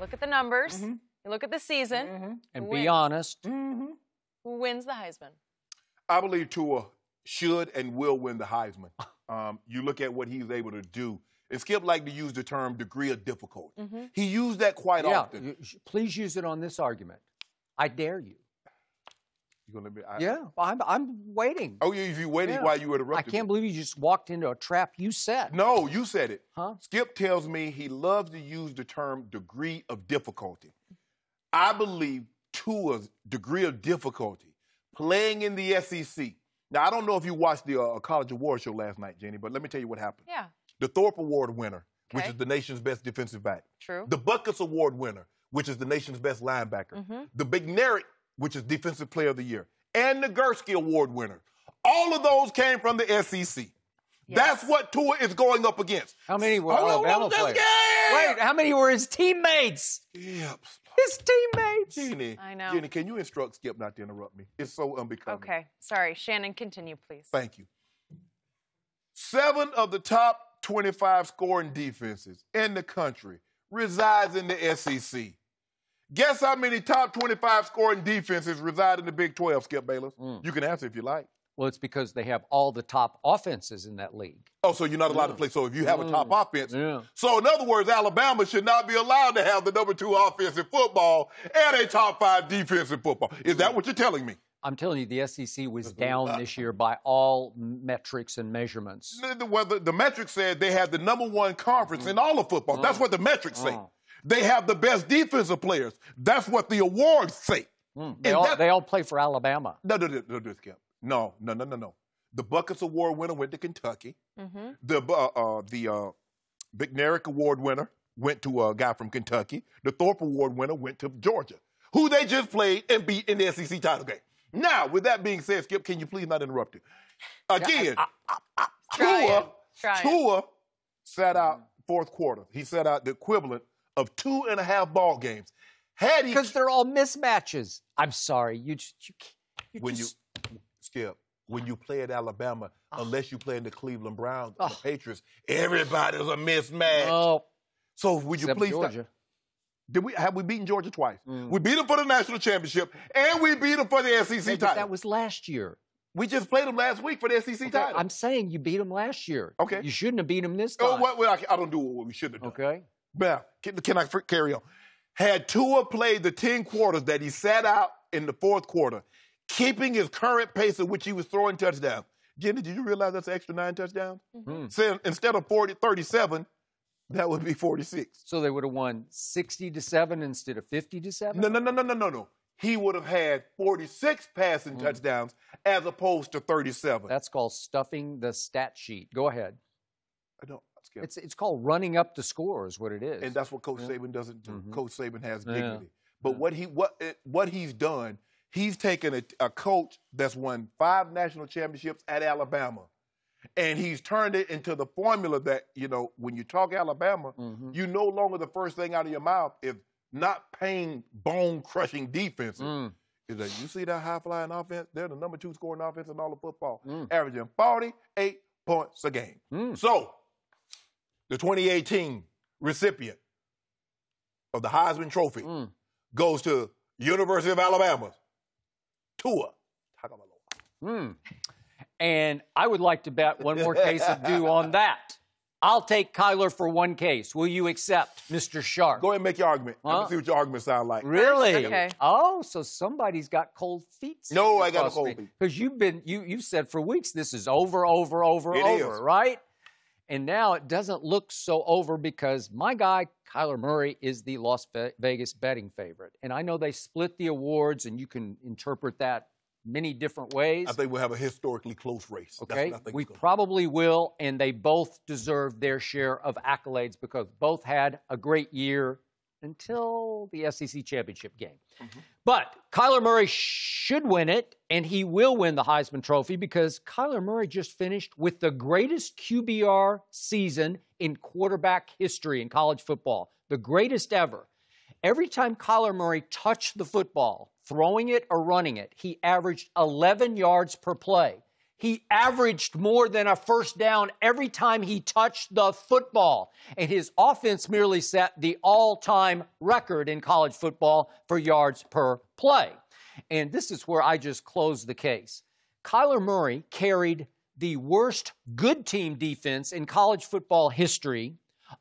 look at the numbers. You look at the season. And be honest. Who wins the Heisman? I believe Tua should and will win the Heisman. You look at what he's able to do. And Skip liked to use the term degree of difficulty. He used that quite often. Please use it on this argument. I dare you. You gonna let me? I'm waiting. Oh, yeah, if you waited while you interrupted I can't believe you just walked into a trap you set. No, you said it. Huh? Skip tells me he loves to use the term degree of difficulty. I believe Tua's degree of difficulty playing in the SEC. Now, I don't know if you watched the College Award show last night, Jenny, but let me tell you what happened. Yeah. The Thorpe Award winner, which is the nation's best defensive back. True. The Buckets Award winner, which is the nation's best linebacker. The McNary, which is Defensive Player of the Year. And the Gursky Award winner. All of those came from the SEC. Yes. That's what Tua is going up against. How many were Alabama players? Wait, how many were his teammates? Yep. His teammates. Jenny, I know. Jenny, can you instruct Skip not to interrupt me? It's so unbecoming. Okay. Sorry. Shannon, continue, please. Thank you. 7 of the top 25 scoring defenses in the country resides in the SEC. Guess how many top 25 scoring defenses reside in the Big 12, Skip Bayless? You can answer if you like. Well, it's because they have all the top offenses in that league. Oh, so you're not allowed to play. So if you have a top offense. So in other words, Alabama should not be allowed to have the number 2 offense in football and a top 5 defense in football. Is that what you're telling me? I'm telling you, the SEC was down this year by all metrics and measurements. Well, the metrics said they had the number 1 conference in all of football. That's what the metrics say. They have the best defensive players. That's what the awards say. They all play for Alabama. No, Skip. No. The Buckets Award winner went to Kentucky. The McNary Award winner went to a guy from Kentucky. The Thorpe Award winner went to Georgia, who they just played and beat in the SEC title game. Now, with that being said, Skip, can you please not interrupt it? Again, Tua sat out 4th quarter. He sat out the equivalent of 2.5 ball games. Because they're all mismatches. I'm sorry. Skip, when you play at Alabama, unless you play in the Cleveland Browns or the Patriots, everybody's a mismatch. So would you please Georgia. Have we beaten Georgia twice? We beat them for the national championship, and we beat them for the SEC title. That was last year. We just played them last week for the SEC title. I'm saying you beat them last year. Okay. You shouldn't have beat them this time. I don't do what we should have done. Okay. Now, can I carry on? Had Tua played the 10 quarters that he sat out in the 4th quarter, keeping his current pace at which he was throwing touchdowns. Jenny, did you realize that's an extra 9 touchdowns? So instead of 37, that would be 46. So they would have won 60-7 instead of 50-7? No. He would have had 46 passing touchdowns as opposed to 37. That's called stuffing the stat sheet. Go ahead. I don't. It's called running up the score is what it is. And that's what Coach Saban doesn't do. Coach Saban has dignity. But what he's done, he's taken a coach that's won 5 national championships at Alabama, and he's turned it into the formula that, when you talk Alabama, you no longer the first thing out of your mouth is not paying bone-crushing defense. Is that you see that high-flying offense? They're the number 2 scoring offense in all of football, averaging 48 points a game. So, the 2018 recipient of the Heisman Trophy goes to University of Alabama, Tua Tagovailoa. And I would like to bet one more case of due on that. I'll take Kyler for one case. Will you accept, Mr. Sharpe? Go ahead and make your argument. Let me see what your argument sounds like. Really? Okay. Oh, so somebody's got cold feet. No, I got a cold feet. Because you've said for weeks this is over, right? And now it doesn't look so over because my guy, Kyler Murray, is the Las Vegas betting favorite. And I know they split the awards, and you can interpret that many different ways. I think we'll have a historically close race. Okay, we probably will, and they both deserve their share of accolades because both had a great year until the SEC championship game. But Kyler Murray should win it, and he will win the Heisman Trophy because Kyler Murray just finished with the greatest QBR season in quarterback history in college football, the greatest ever. Every time Kyler Murray touched the football, throwing it or running it, he averaged 11 yards per play. He averaged more than a first down every time he touched the football. And his offense merely set the all-time record in college football for yards per play. And this is where I just close the case. Kyler Murray carried the worst good team defense in college football history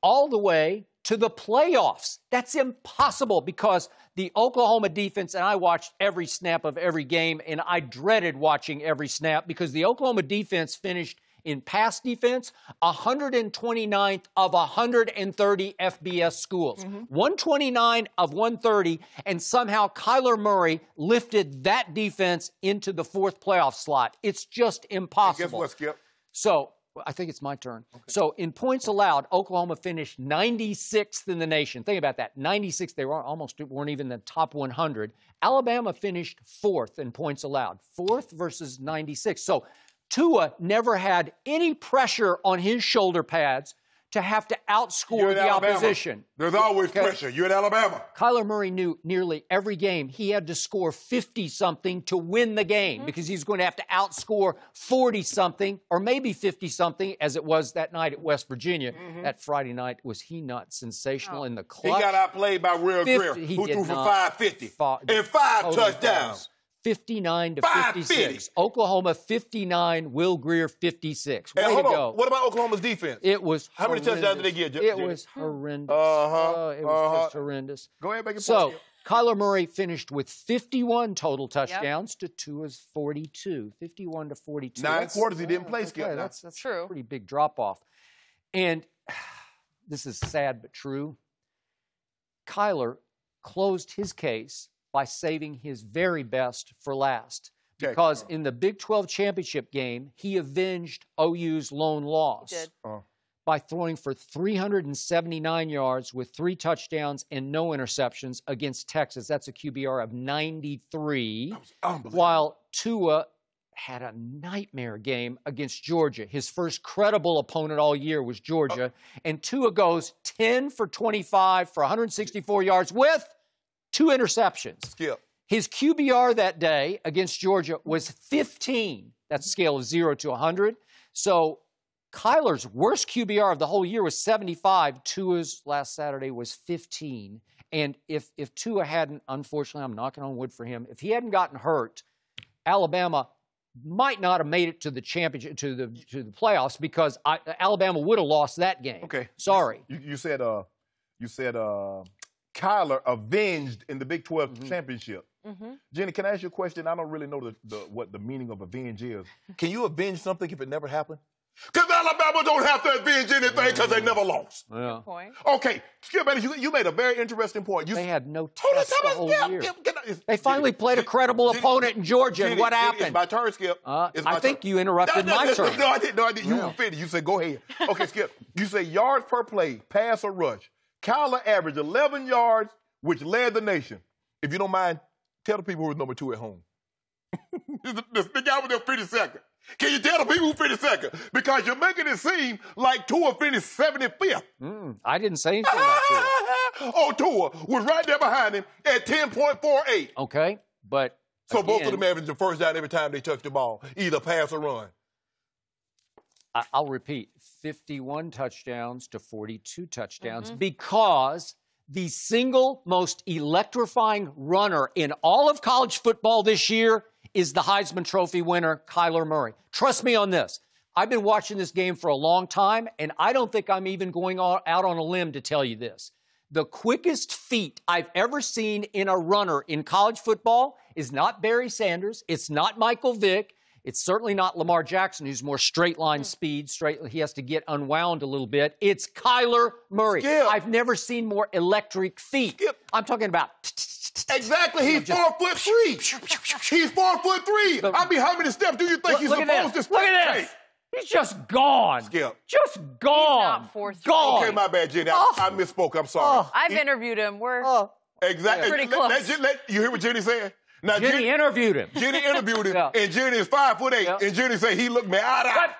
all the way to the playoffs. That's impossible because the Oklahoma defense, and I watched every snap of every game, and I dreaded watching every snap because the Oklahoma defense finished in pass defense 129th of 130 FBS schools. 129 of 130, and somehow Kyler Murray lifted that defense into the fourth playoff slot. It's just impossible. Guess what, Skip? So, I think it's my turn. Okay. So, in points allowed, Oklahoma finished 96th in the nation. Think about that. 96th. They weren't even in the top 100. Alabama finished 4th in points allowed. 4th versus 96. So, Tua never had any pressure on his shoulder pads to have to outscore the opposition. There's always pressure. You're at Alabama. Kyler Murray knew nearly every game he had to score 50-something to win the game because he's going to have to outscore 40-something or maybe 50-something as it was that night at West Virginia. That Friday night, was he not sensational in the clutch? He got outplayed by Will Greer, who threw for 550 and 5 touchdowns. 59 to 56. Oklahoma 59, Will Greer 56. Way to go. What about Oklahoma's defense? It was How many touchdowns did they get? It was horrendous. It was just horrendous. Go ahead, make a point. So, Kyler Murray finished with 51 total touchdowns to Tua's 42. 51 to 42. 9 quarters he didn't play, Skip. That's true. A pretty big drop-off. And this is sad but true. Kyler closed his case by saving his very best for last. Because in the Big 12 championship game, he avenged OU's lone loss by throwing for 379 yards with 3 touchdowns and no interceptions against Texas. That's a QBR of 93. That was unbelievable. While Tua had a nightmare game against Georgia. His first credible opponent all year was Georgia. And Tua goes 10 for 25 for 164 yards with 2 interceptions. Skip. His QBR that day against Georgia was 15. That's a scale of 0 to 100. So Kyler's worst QBR of the whole year was 75. Tua's last Saturday was 15. And if Tua hadn't, unfortunately, I'm knocking on wood for him, if he hadn't gotten hurt, Alabama might not have made it to the championship, to the playoffs, because Alabama would have lost that game. Okay. Sorry. You said Kyler avenged in the Big 12 championship. Jenny, can I ask you a question? I don't really know what the meaning of avenge is. Can you avenge something if it never happened? Because Alabama don't have to avenge anything because they never lost. Yeah. Good point. Okay, Skip, you made a very interesting point. They had no test the whole year. They finally played a credible opponent in Georgia, and what happened? It's my turn, Skip. I think you interrupted my turn. No, I didn't. You were finished. You said, go ahead. Okay, Skip. You say yards per play, pass or rush. Kyler averaged 11 yards, which led the nation. If you don't mind, tell the people who was number 2 at home. The guy was there 52nd. Can you tell the people who finished 2nd? Because you're making it seem like Tua finished 75th. I didn't say anything about Tua. Oh, Tua was right there behind him at 10.48. Okay, but so both of them averaged the first down every time they touched the ball, either pass or run. I'll repeat, 51 touchdowns to 42 touchdowns because the single most electrifying runner in all of college football this year is the Heisman Trophy winner, Kyler Murray. Trust me on this. I've been watching this game for a long time, and I don't think I'm even going out on a limb to tell you this. The quickest feet I've ever seen in a runner in college football is not Barry Sanders. It's not Michael Vick. It's certainly not Lamar Jackson, who's more straight-line speed. He has to get unwound a little bit. It's Kyler Murray. Skip. I've never seen more electric feet. Skip. I'm talking about... Exactly. He's 4'3". He's 4'3". I mean, how many steps do you think he's supposed to step? Look at this. He's just gone. Skip. Just gone. He's not 4'3". Gone. Okay, my bad, Jenny. I misspoke. I'm sorry. I've interviewed him. We're exactly pretty close. You hear what Jenny said? Now, Jenny interviewed him. Jenny interviewed him, and Jenny is 5'8", and Jenny say he looked me eye.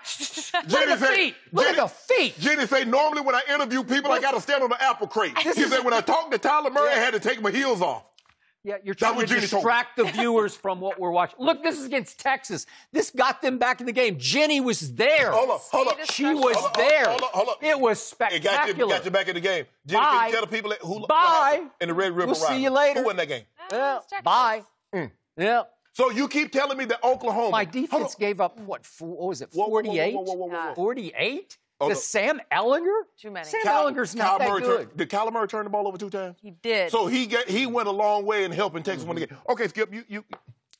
Look at the feet. Look at the feet. Jenny say normally when I interview people, I got to stand on the apple crate. She said when I talked to Tyler Murray, I had to take my heels off. Yeah, you're trying to distract the viewers from what we're watching. Look, this is against Texas. This got them back in the game. Jenny was there. Hold up. She was there. Hold up. It was spectacular. It got you back in the game. Jenny, Bye. can you tell the people who Bye. in the Red River We'll see you later. Who won that game? Bye. Yeah. So you keep telling me that Oklahoma. My defense gave up, what was it, 48? 48? To Sam Ellinger? Too many. Sam Ellinger's not that good. Did Kyler Murray turn the ball over 2 times? He did. So he went a long way in helping Texas win the game. Okay, Skip, you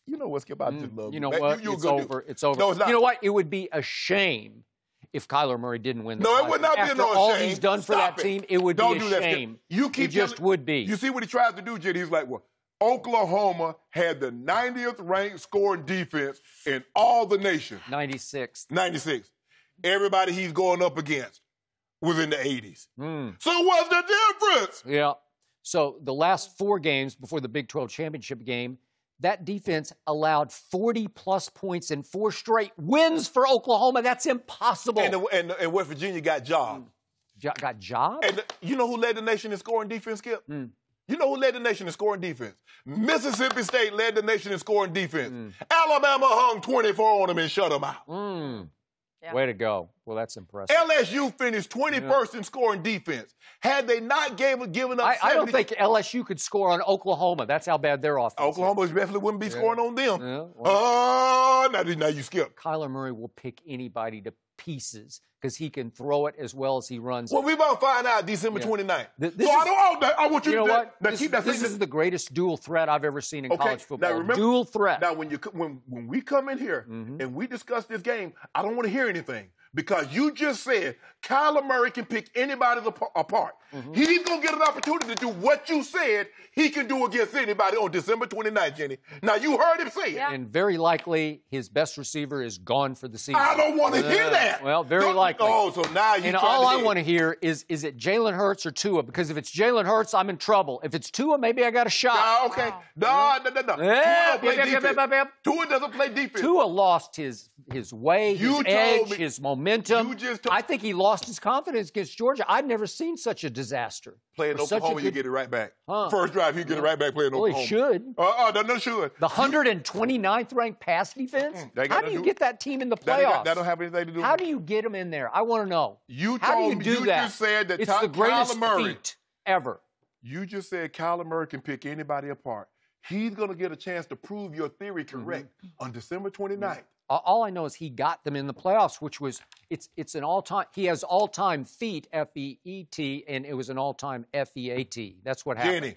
know what, Skip? I just love you. You know what? It's over. It's over. No, it's not. You know what? It would be a shame if Kyler Murray didn't win the No, Heisman. it would not be After no shame. all he's done for that team, it would be a shame. It just would be. You see what he tries to do, Jenny? He's like, well, Oklahoma had the 90th ranked scoring defense in all the nation. 96. 96. Everybody he's going up against was in the 80s. So what's the difference? Yeah. So the last 4 games before the Big 12 championship game, that defense allowed 40-plus points in 4 straight wins for Oklahoma. That's impossible. And West Virginia got jobbed. Got jobbed? And you know who led the nation in scoring defense, Skip? You know who led the nation in scoring defense? Mississippi State led the nation in scoring defense. Alabama hung 24 on them and shut them out. Yeah. Way to go. Well, that's impressive. LSU finished 21st in scoring defense. Had they not given up I don't think LSU could score on Oklahoma. That's how bad their offense is. Oklahoma definitely wouldn't be scoring on them. Yeah, well, now you skip. Kyler Murray will pick anybody to pieces because he can throw it as well as he runs. Well, we're going to find out December 29th. I want you to know what? Keep that this is the greatest dual threat I've ever seen in college football. Now remember, dual threat. Now, when we come in here and we discuss this game, I don't want to hear anything because you just said Kyler Murray can pick anybody apart. He's going to get an opportunity to do what you said he can do against anybody on December 29th, Jenny. Now, you heard him say it. And very likely his best receiver is gone for the season. I don't want to hear that. Well, very likely. Oh, so now you. And all I want to hear is it Jalen Hurts or Tua? Because if it's Jalen Hurts, I'm in trouble. If it's Tua, maybe I got a shot. Okay. No. Tua doesn't play defense. Tua lost his way, his edge, his momentum. I think he lost his confidence against Georgia. I've never seen such a disaster. Playing Oklahoma, you get it right back. First drive, you get it right back playing Oklahoma. Well, he should. No, should. The 129th ranked pass defense? How do you get that team in the playoffs? That don't have anything to do with it. How do you get them in there? I want to know. How do you do that? Just said that it's the greatest feat ever. You just said Kyler Murray can pick anybody apart. He's going to get a chance to prove your theory correct on December 29th. All I know is he got them in the playoffs, which was it's an all-time. He has all-time feat, F-E-E-T, and it was an all-time F-E-A-T. That's what happened. Jenny,